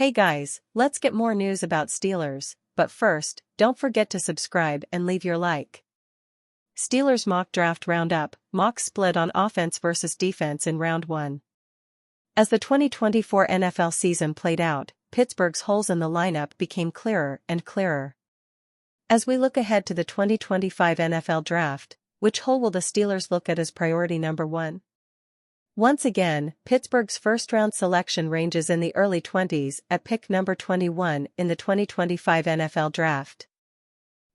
Hey guys, let's get more news about Steelers, but first, don't forget to subscribe and leave your like. Steelers mock draft roundup, mock split on offense versus defense in round 1. As the 2024 NFL season played out, Pittsburgh's holes in the lineup became clearer and clearer. As we look ahead to the 2025 NFL draft, which hole will the Steelers look at as priority number 1? Once again, Pittsburgh's first-round selection ranges in the early 20s at pick number 21 in the 2025 NFL Draft.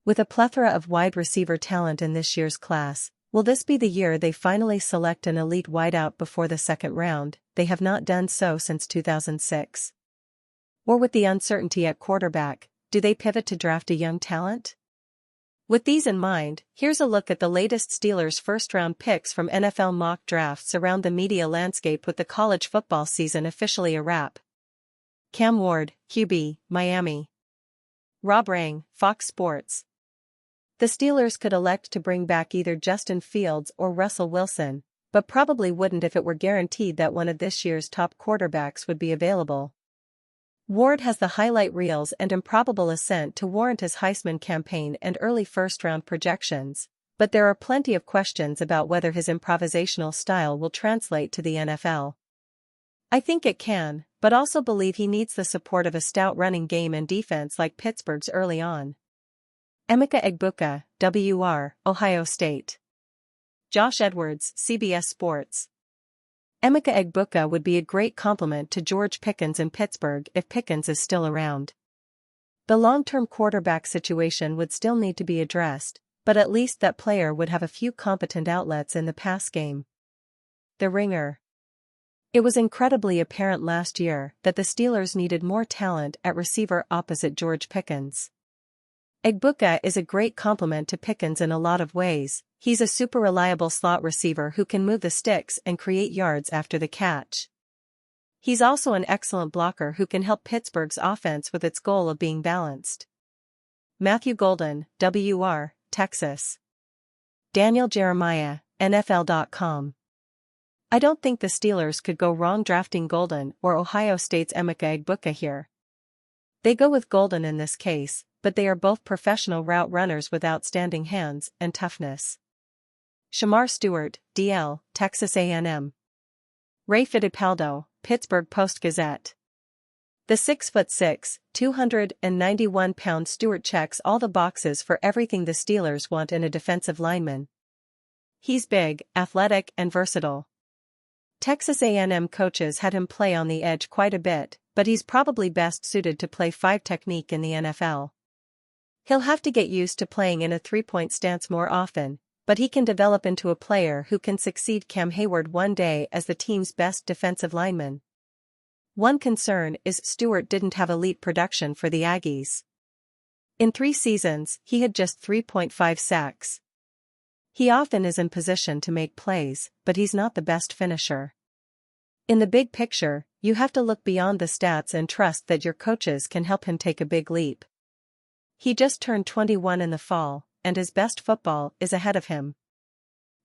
With a plethora of wide receiver talent in this year's class, will this be the year they finally select an elite wideout before the second round? They have not done so since 2006. Or with the uncertainty at quarterback, do they pivot to draft a young talent? With these in mind, here's a look at the latest Steelers first-round picks from NFL mock drafts around the media landscape with the college football season officially a wrap. Cam Ward, QB, Miami. Rob Rang, Fox Sports. The Steelers could elect to bring back either Justin Fields or Russell Wilson, but probably wouldn't if it were guaranteed that one of this year's top quarterbacks would be available. Ward has the highlight reels and improbable ascent to warrant his Heisman campaign and early first-round projections, but there are plenty of questions about whether his improvisational style will translate to the NFL. I think it can, but also believe he needs the support of a stout running game and defense like Pittsburgh's early on. Emeka Egbuka, WR, Ohio State. Josh Edwards, CBS Sports. Emeka Egbuka would be a great complement to George Pickens in Pittsburgh if Pickens is still around. The long-term quarterback situation would still need to be addressed, but at least that player would have a few competent outlets in the pass game. The Ringer. It was incredibly apparent last year that the Steelers needed more talent at receiver opposite George Pickens. Egbuka is a great complement to Pickens in a lot of ways. He's a super reliable slot receiver who can move the sticks and create yards after the catch. He's also an excellent blocker who can help Pittsburgh's offense with its goal of being balanced. Matthew Golden, WR, Texas. Daniel Jeremiah, NFL.com. I don't think the Steelers could go wrong drafting Golden or Ohio State's Emeka Egbuka here. They go with Golden in this case, but they are both professional route runners with outstanding hands and toughness. Shamar Stewart, DL, Texas A&M. Ray Fittipaldo, Pittsburgh Post-Gazette. The 6'6", 291-pound Stewart checks all the boxes for everything the Steelers want in a defensive lineman. He's big, athletic, and versatile. Texas A&M coaches had him play on the edge quite a bit, but he's probably best suited to play 5 technique in the NFL. He'll have to get used to playing in a three-point stance more often, but he can develop into a player who can succeed Cam Hayward one day as the team's best defensive lineman. One concern is Stewart didn't have elite production for the Aggies. In 3 seasons, he had just 3.5 sacks. He often is in position to make plays, but he's not the best finisher. In the big picture, you have to look beyond the stats and trust that your coaches can help him take a big leap. He just turned 21 in the fall, and his best football is ahead of him.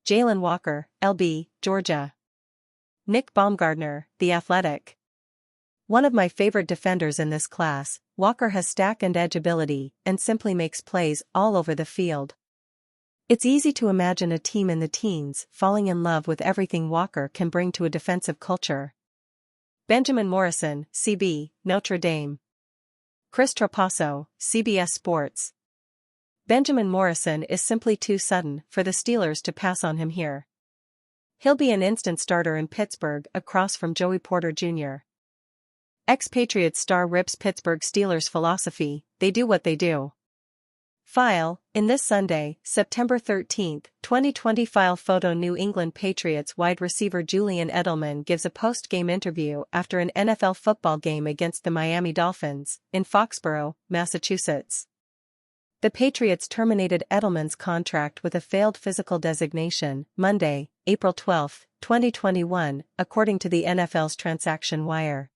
Jalen Walker, LB, Georgia. Nick Baumgardner, The Athletic. One of my favorite defenders in this class, Walker has stack and edge ability and simply makes plays all over the field. It's easy to imagine a team in the teens falling in love with everything Walker can bring to a defensive culture. Benjamin Morrison, CB, Notre Dame. Chris Trapasso, CBS Sports. Benjamin Morrison is simply too sudden for the Steelers to pass on him here. He'll be an instant starter in Pittsburgh across from Joey Porter Jr. Ex-Patriots star rips Pittsburgh Steelers philosophy, they do what they do. File, in this Sunday, September 13, 2020 file photo New England Patriots wide receiver Julian Edelman gives a post-game interview after an NFL football game against the Miami Dolphins, in Foxborough, Massachusetts. The Patriots terminated Edelman's contract with a failed physical designation, Monday, April 12, 2021, according to the NFL's Transaction Wire.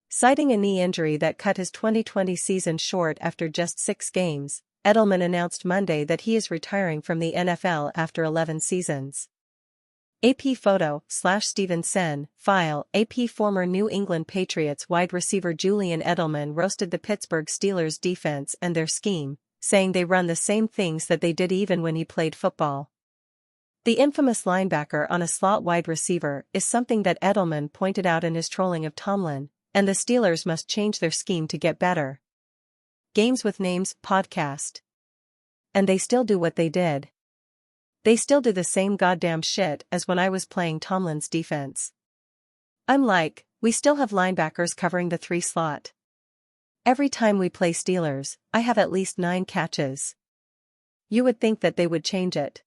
Citing a knee injury that cut his 2020 season short after just 6 games, Edelman announced Monday that he is retiring from the NFL after 11 seasons. AP photo/Steven file AP former New England Patriots wide receiver Julian Edelman roasted the Pittsburgh Steelers defense and their scheme, saying they run the same things that they did even when he played football. The infamous linebacker on a slot wide receiver is something that Edelman pointed out in his trolling of Tomlin, and the Steelers must change their scheme to get better. Games with Names podcast. And they still do what they did. They still do the same goddamn shit as when I was playing Tomlin's defense. I'm like, we still have linebackers covering the 3 slot. Every time we play Steelers, I have at least 9 catches. You would think that they would change it.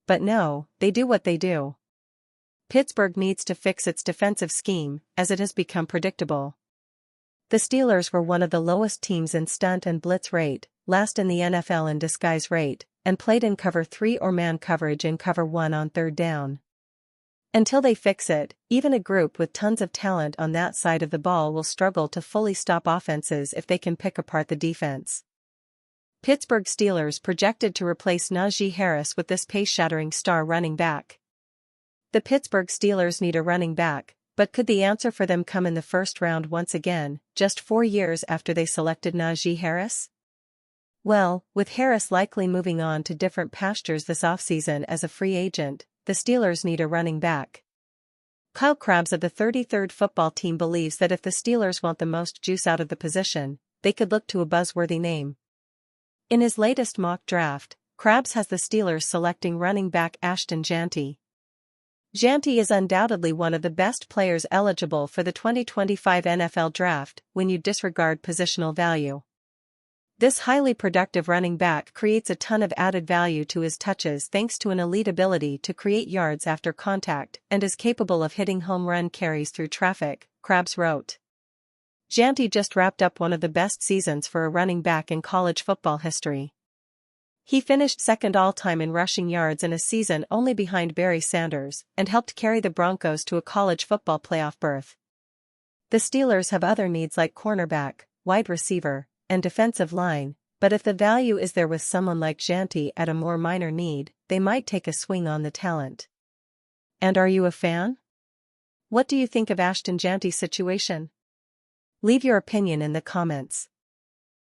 But no, they do what they do. Pittsburgh needs to fix its defensive scheme, as it has become predictable. The Steelers were one of the lowest teams in stunt and blitz rate, last in the NFL in disguise rate, and played in cover 3 or man coverage in cover 1 on 3rd down. Until they fix it, even a group with tons of talent on that side of the ball will struggle to fully stop offenses if they can pick apart the defense. Pittsburgh Steelers projected to replace Najee Harris with this pace-shattering star running back. The Pittsburgh Steelers need a running back, but could the answer for them come in the first round once again, just 4 years after they selected Najee Harris? Well, with Harris likely moving on to different pastures this offseason as a free agent, the Steelers need a running back. Kyle Krabs of the 33rd football team believes that if the Steelers want the most juice out of the position, they could look to a buzzworthy name. In his latest mock draft, Krabs has the Steelers selecting running back Aston Jeanty. Jeanty is undoubtedly one of the best players eligible for the 2025 NFL Draft when you disregard positional value. This highly productive running back creates a ton of added value to his touches thanks to an elite ability to create yards after contact and is capable of hitting home run carries through traffic, Krabs wrote. Jeanty just wrapped up one of the best seasons for a running back in college football history. He finished second all-time in rushing yards in a season only behind Barry Sanders and helped carry the Broncos to a college football playoff berth. The Steelers have other needs like cornerback, wide receiver, and defensive line, but if the value is there with someone like Jeanty at a more minor need, they might take a swing on the talent. And are you a fan? What do you think of Aston Jeanty's situation? Leave your opinion in the comments.